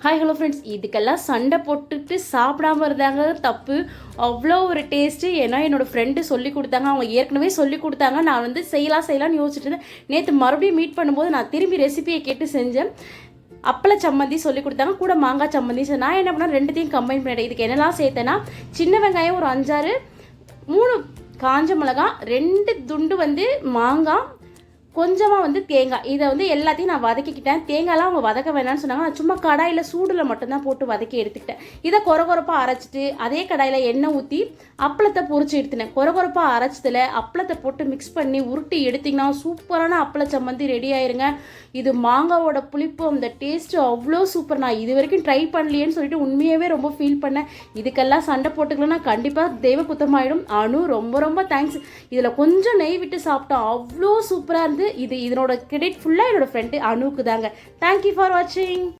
Hi hello friends, இதுக்கெல்லாம் சண்டை போட்டுட்டு சாப்பிடாம இருந்தாங்க தப்பு. அவ்வளோ ஒரு டேஸ்ட்டு. ஏன்னா என்னோடய ஃப்ரெண்டு சொல்லி கொடுத்தாங்க, அவங்க ஏற்கனவே சொல்லி கொடுத்தாங்க. நான் வந்து செய்யலாம்னு யோசிச்சுட்டு இருந்தேன். நேற்று மறுபடியும் மீட் பண்ணும்போது நான் திரும்பி ரெசிபியை கேட்டு செஞ்சேன். அப்பள சம்மந்தி சொல்லி கொடுத்தாங்க, கூட மாங்காய் சம்மந்தி. நான் என்ன பண்ணேன், ரெண்டுத்தையும் கம்பைன் பண்ணிட்டேன். இதுக்கு என்னெல்லாம் சேர்த்தேன்னா, சின்ன வெங்காயம் ஒரு 5-6, 3 காஞ்ச மிளகாய், 2 துண்டு வந்து மாங்காய், கொஞ்சமாக வந்து தேங்காய். இதை வந்து எல்லாத்தையும் நான் வதக்கிக்கிட்டேன். தேங்காய்லாம் அவங்க வதக்க வேணாம்னு சொன்னாங்க. நான் சும்மா கடாயில் சூடில் மட்டும்தான் போட்டு வதக்கி எடுத்துக்கிட்டேன். இதை கொரகொரப்பாக அரைச்சிட்டு அதே கடாயில் எண்ணெய் ஊற்றி அப்பளத்தை பொரிச்சு எடுத்துனேன். கொரகொரப்பாக அரைச்சதில் அப்பளத்தை போட்டு மிக்ஸ் பண்ணி உருட்டி எடுத்திங்கன்னா சூப்பரான அப்பள சம்மந்தி ரெடி ஆயிருங்க. இது மாங்காவோட புளிப்பு, அந்த டேஸ்ட்டு அவ்வளோ சூப்பர். நான் இது வரைக்கும் ட்ரை பண்ணலையேன்னு சொல்லிட்டு உண்மையாகவே ரொம்ப ஃபீல் பண்ணேன். இதுக்கெல்லாம் சண்டை போட்டுக்கலன்னா கண்டிப்பாக தெய்வ குத்தமாயிடும். அனு ரொம்ப ரொம்ப தேங்க்ஸ். இதில் கொஞ்சம் நெய் விட்டு சாப்பிட்டோம், அவ்வளோ சூப்பராக இருந்து. இதனோட கிரெடிட் ஃபுல்லாக என்னோடய ஃப்ரெண்டு அனுக்கு தாங்க. தேங்க்யூ ஃபார் வாட்சிங்.